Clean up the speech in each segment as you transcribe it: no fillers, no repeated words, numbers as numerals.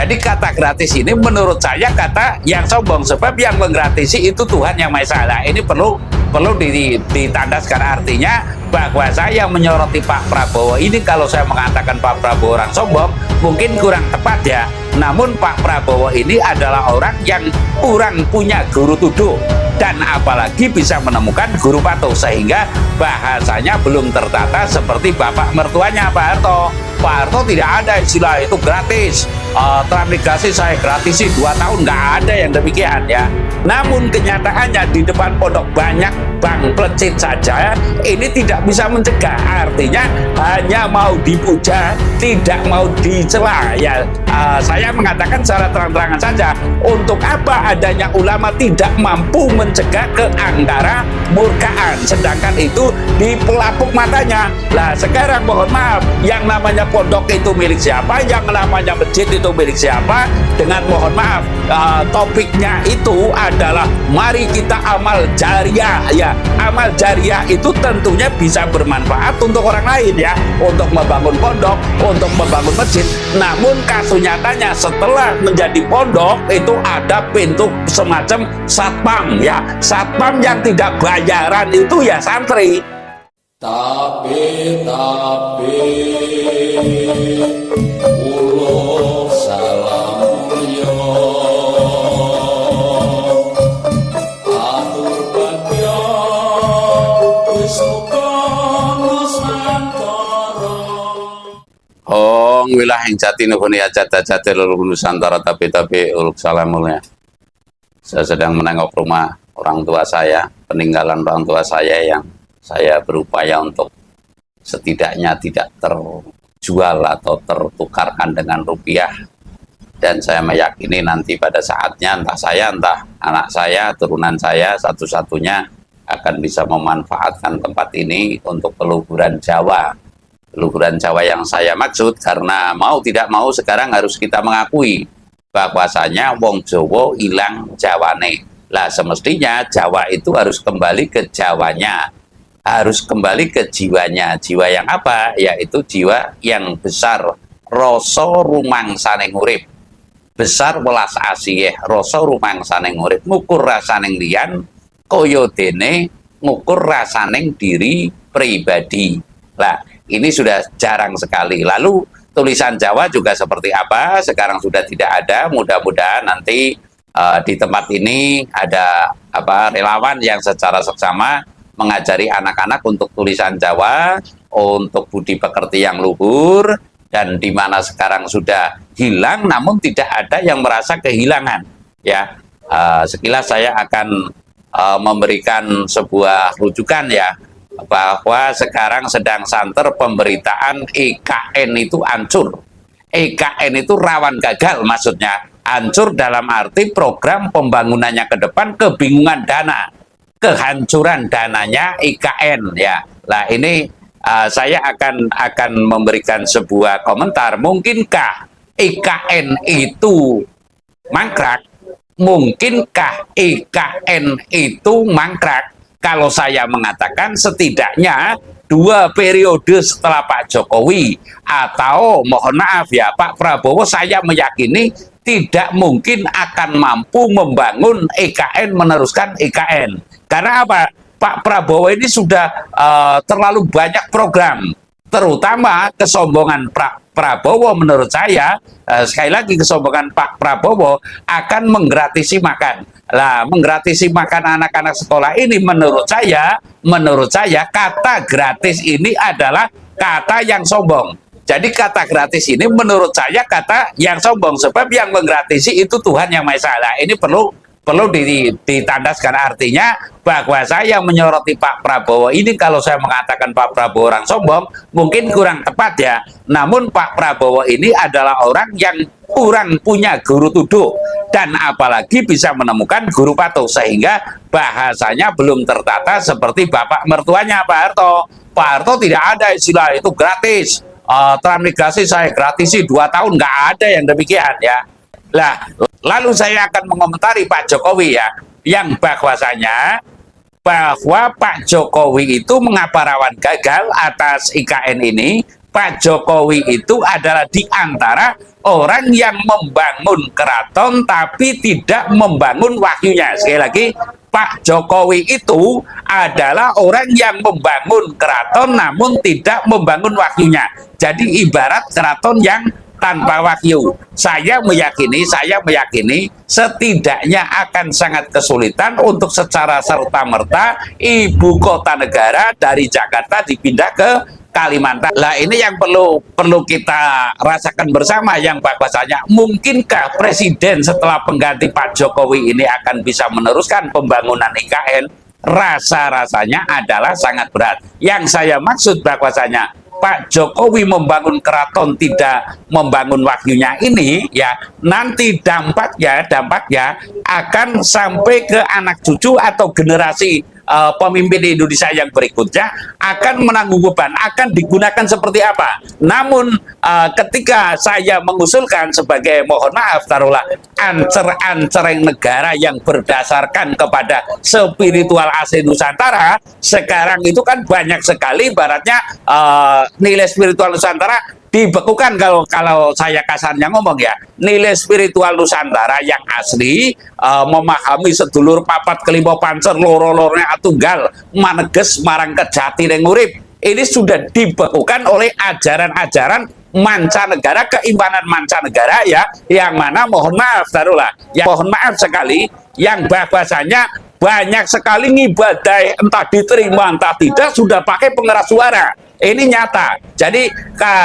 Jadi kata gratis ini menurut saya kata yang sombong, sebab yang menggratisi itu Tuhan Yang Maha Esa. Nah, ini perlu ditandaskan, artinya bahwa saya menyoroti Pak Prabowo ini, kalau saya mengatakan Pak Prabowo orang sombong mungkin kurang tepat ya. Namun Pak Prabowo ini adalah orang yang kurang punya guru tuduh dan apalagi bisa menemukan guru patuh, sehingga bahasanya belum tertata seperti bapak mertuanya Pak Harto. Pak Harto tidak ada istilah itu gratis, transmigrasi saya gratisi 2 tahun, nggak ada yang demikian ya. Namun kenyataannya di depan pondok banyak bang pelecit saja, ini tidak bisa mencegah, artinya hanya mau dipuja, tidak mau dicela ya. Saya mengatakan secara terang-terangan saja, untuk apa adanya ulama tidak mampu mencegah keangkara murkaan, sedangkan itu di pelapuk matanya. Lah sekarang mohon maaf, yang namanya pondok itu milik siapa, yang namanya masjid itu milik siapa, dengan mohon maaf, topiknya itu adalah mari kita amal jariah ya. Amal jariah itu tentunya bisa bermanfaat untuk orang lain ya, untuk membangun pondok, untuk membangun masjid. Namun kasus nyatanya setelah menjadi pondok itu ada pintu semacam satpam ya, satpam yang tidak bayaran itu ya santri. Tapi ulo salam mulya atur bagya wis muga nusantara. Wilayah yang jati nuhuni jati luluh Nusantara, tapi uluk salamulnya. Saya sedang menengok rumah orang tua saya, peninggalan orang tua saya yang saya berupaya untuk setidaknya tidak terjual atau tertukarkan dengan rupiah, dan saya meyakini nanti pada saatnya entah saya, entah anak saya, turunan saya satu-satunya akan bisa memanfaatkan tempat ini untuk peluhuran Jawa. Peluhuran Jawa yang saya maksud karena mau tidak mau sekarang harus kita mengakui bahwasanya wong Jawa hilang Jawane. Lah semestinya Jawa itu harus kembali ke Jawanya, harus kembali ke jiwanya. Jiwa yang apa? Yaitu jiwa yang besar, rasa rumangsaning urip. Besar welas asih, rasa rumangsaning urip. Ngukur rasaning liyan kaya dene ngukur rasaning diri pribadi. Lah, ini sudah jarang sekali. Lalu tulisan Jawa juga seperti apa? Sekarang sudah tidak ada. Mudah-mudahan nanti di tempat ini ada relawan yang secara seksama mengajari anak-anak untuk tulisan Jawa, untuk budi pekerti yang luhur, dan di mana sekarang sudah hilang namun tidak ada yang merasa kehilangan ya. Sekilas saya akan memberikan sebuah rujukan ya, bahwa sekarang sedang santer pemberitaan IKN itu hancur. IKN itu rawan gagal, maksudnya hancur dalam arti program pembangunannya ke depan kebingungan dana, kehancuran dananya IKN ya. Nah ini saya akan memberikan sebuah komentar. Mungkinkah IKN itu mangkrak? Mungkinkah IKN itu mangkrak? Kalau saya mengatakan setidaknya 2 periode setelah Pak Jokowi atau mohon maaf ya Pak Prabowo, saya meyakini tidak mungkin akan mampu membangun IKN, meneruskan IKN. Karena apa? Pak Prabowo ini sudah terlalu banyak program, terutama kesombongan Pak Prabowo menurut saya, sekali lagi kesombongan Pak Prabowo akan menggratisi makan. Lah, menggratisi makan anak-anak sekolah ini menurut saya kata gratis ini adalah kata yang sombong. Jadi kata gratis ini menurut saya kata yang sombong, sebab yang menggratisi itu Tuhan Yang Maha Esa. Nah, ini perlu ditandaskan, artinya bahwa saya menyoroti Pak Prabowo ini, kalau saya mengatakan Pak Prabowo orang sombong mungkin kurang tepat ya. Namun Pak Prabowo ini adalah orang yang kurang punya guru tuduh dan apalagi bisa menemukan guru patuh, sehingga bahasanya belum tertata seperti bapak mertuanya Pak Harto. Pak Harto tidak ada istilah itu gratis, transmigrasi saya gratisi 2 tahun, nggak ada yang demikian ya. Lah, lalu saya akan mengomentari Pak Jokowi ya, yang bahwasanya bahwa Pak Jokowi itu mengapa rawan gagal atas IKN ini. Pak Jokowi itu adalah di antara orang yang membangun keraton tapi tidak membangun wahyunya. Sekali lagi, Pak Jokowi itu adalah orang yang membangun keraton namun tidak membangun wahyunya. Jadi ibarat keraton yang tanpa wahyu. Saya meyakini setidaknya akan sangat kesulitan untuk secara serta-merta ibu kota negara dari Jakarta dipindah ke Kalimantan. Lah ini yang perlu kita rasakan bersama, yang bahwasanya mungkinkah presiden setelah pengganti Pak Jokowi ini akan bisa meneruskan pembangunan IKN? Rasa-rasanya adalah sangat berat. Yang saya maksud bahwasanya Pak Jokowi membangun keraton tidak membangun wahyunya ini, ya nanti dampaknya akan sampai ke anak cucu atau generasi pemimpin Indonesia yang berikutnya akan menanggung beban, akan digunakan seperti apa. Namun ketika saya mengusulkan sebagai, mohon maaf, taruhlah ancer-ancereng negara yang berdasarkan kepada spiritual asli Nusantara, sekarang itu kan banyak sekali ibaratnya nilai spiritual Nusantara dibekukan. Kalau saya kasarnya ngomong ya, nilai spiritual Nusantara yang asli, memahami sedulur papat kelima pancer loro-lorone atunggal maneges marang kejati ning urip, ini sudah dibekukan oleh ajaran-ajaran mancanegara, keimanan mancanegara, ya, yang mana mohon maaf taruhlah, ya mohon maaf sekali, yang bahwasanya banyak sekali ngibadah entah diterima entah tidak sudah pakai pengeras suara. Ini nyata. Jadi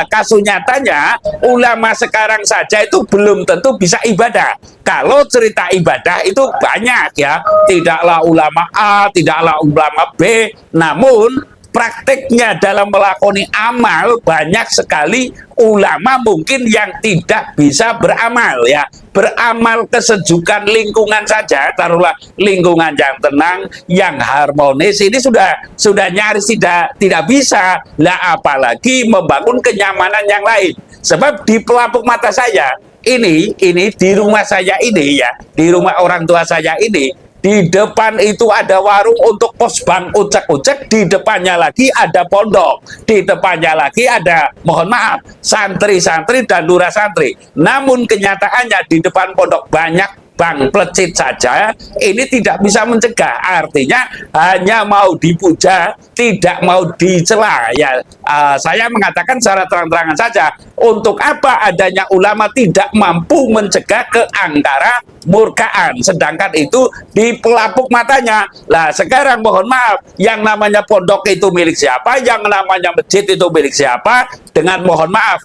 kasus nyatanya ulama sekarang saja itu belum tentu bisa ibadah. Kalau cerita ibadah itu banyak, ya, tidaklah ulama A, tidaklah ulama B, namun prakteknya dalam melakoni amal banyak sekali ulama mungkin yang tidak bisa beramal, ya. Beramal kesejukan lingkungan saja, taruhlah lingkungan yang tenang, yang harmonis, ini sudah nyaris tidak bisa. Lah apalagi membangun kenyamanan yang lain. Sebab di pelapuk mata saya ini di rumah saya ini, ya, di rumah orang tua saya ini, di depan itu ada warung untuk pos bank ucek-ucek, di depannya lagi ada pondok, di depannya lagi ada, mohon maaf, santri-santri dan lurah santri. Namun kenyataannya di depan pondok banyak bank plecit saja, ini tidak bisa mencegah. Artinya hanya mau dipuja, tidak mau dicela, ya. Saya mengatakan secara terang-terangan saja, untuk apa adanya ulama tidak mampu mencegah keangkara murkaan, sedangkan itu di pelapuk matanya. Lah sekarang mohon maaf, yang namanya pondok itu milik siapa, yang namanya masjid itu milik siapa, dengan mohon maaf,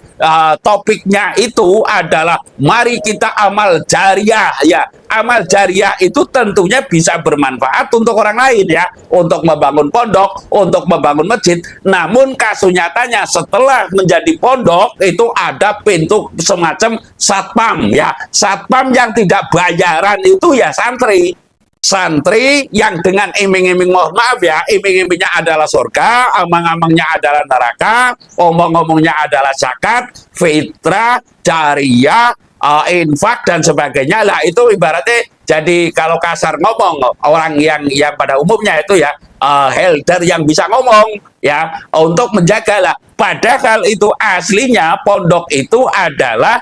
topiknya itu adalah mari kita amal jariah, ya. Amal jariah itu tentunya bisa bermanfaat untuk orang lain, ya, untuk membangun pondok, untuk membangun masjid. Namun kasus nyatanya setelah menjadi pondok itu ada pintu semacam satpam, ya. Satpam yang tidak bayaran itu ya santri. Santri yang dengan iming-iming, mohon maaf ya, iming-imingnya adalah surga, amang-amangnya adalah neraka, omong-omongnya adalah zakat, fitrah, jariyah, infak dan sebagainya. Lah itu ibaratnya, jadi kalau kasar ngomong, orang yang pada umumnya itu, ya, helder yang bisa ngomong, ya, untuk menjaga lah. Padahal itu aslinya pondok itu adalah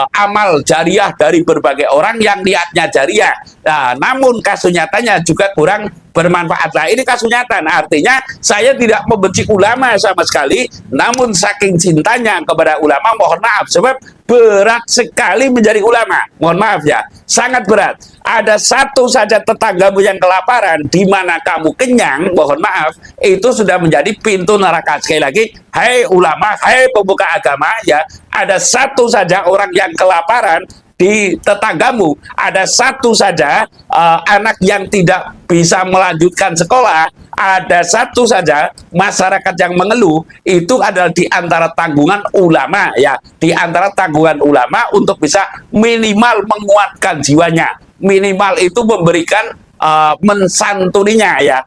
amal jariah dari berbagai orang yang niatnya jariah. Nah, namun kasus nyatanya juga kurang bermanfaat. Nah, ini kasus nyata. Nah, artinya saya tidak membenci ulama sama sekali, namun saking cintanya kepada ulama, mohon maaf, sebab berat sekali menjadi ulama. Mohon maaf ya, sangat berat. Ada satu saja tetanggamu yang kelaparan, di mana kamu kenyang, mohon maaf, itu sudah menjadi pintu neraka. Sekali lagi, hai ulama, hai pemuka agama, ya, ada satu saja orang yang kelaparan di tetanggamu, ada satu saja anak yang tidak bisa melanjutkan sekolah, ada satu saja masyarakat yang mengeluh, itu adalah di antara tanggungan ulama, ya, di antara tanggungan ulama untuk bisa minimal menguatkan jiwanya, minimal itu memberikan mensantuninya, ya.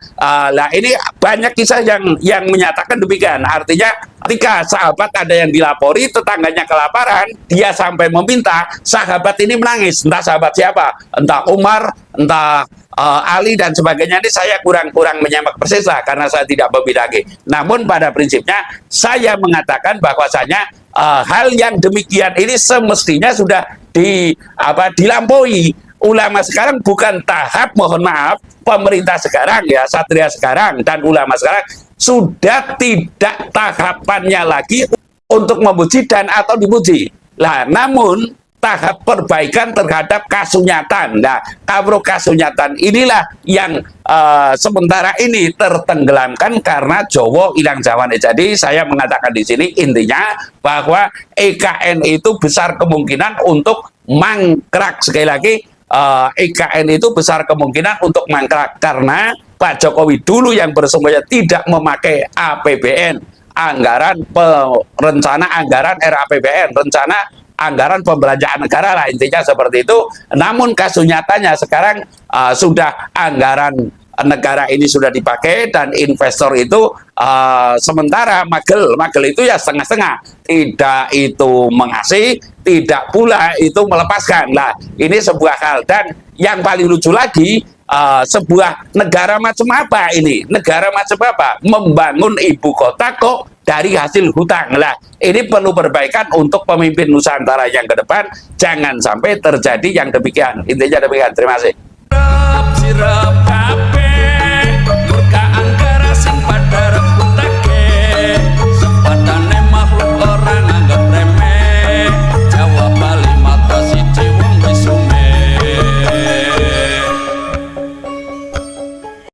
Nah ini banyak kisah yang menyatakan demikian. Artinya ketika sahabat ada yang dilapori tetangganya kelaparan, dia sampai meminta, sahabat ini menangis. Entah sahabat siapa, entah Umar, entah Ali dan sebagainya. Ini saya kurang menyimak persis lah, karena saya tidak membidangi. Namun pada prinsipnya saya mengatakan bahwasanya hal yang demikian ini semestinya sudah dilampaui. Ulama sekarang bukan tahap, mohon maaf, pemerintah sekarang ya, satria sekarang dan ulama sekarang sudah tidak tahapannya lagi untuk memuji dan atau dipuji. Lah, namun tahap perbaikan terhadap kasunyatan. Nah, kawruh kasunyatan inilah yang sementara ini tertenggelamkan karena Jawa ilang Jawane. Jadi saya mengatakan di sini intinya bahwa EKN itu besar kemungkinan untuk mangkrak. Sekali lagi, EKN itu besar kemungkinan untuk mangkrak karena Pak Jokowi dulu yang bersungguhnya tidak memakai APBN, anggaran rencana anggaran RAPBN, rencana anggaran pembelanjaan negara lah, intinya seperti itu. Namun kasunyatanya sekarang sudah anggaran negara ini sudah dipakai dan investor itu sementara magel itu ya setengah-setengah, tidak itu mengasih, tidak pula itu melepaskan. Lah, ini sebuah hal. Dan yang paling lucu lagi, sebuah negara macam apa ini? Negara macam apa? Membangun ibu kota kok dari hasil hutang. Lah, ini perlu perbaikan untuk pemimpin Nusantara yang ke depan. Jangan sampai terjadi yang demikian. Intinya demikian. Terima kasih.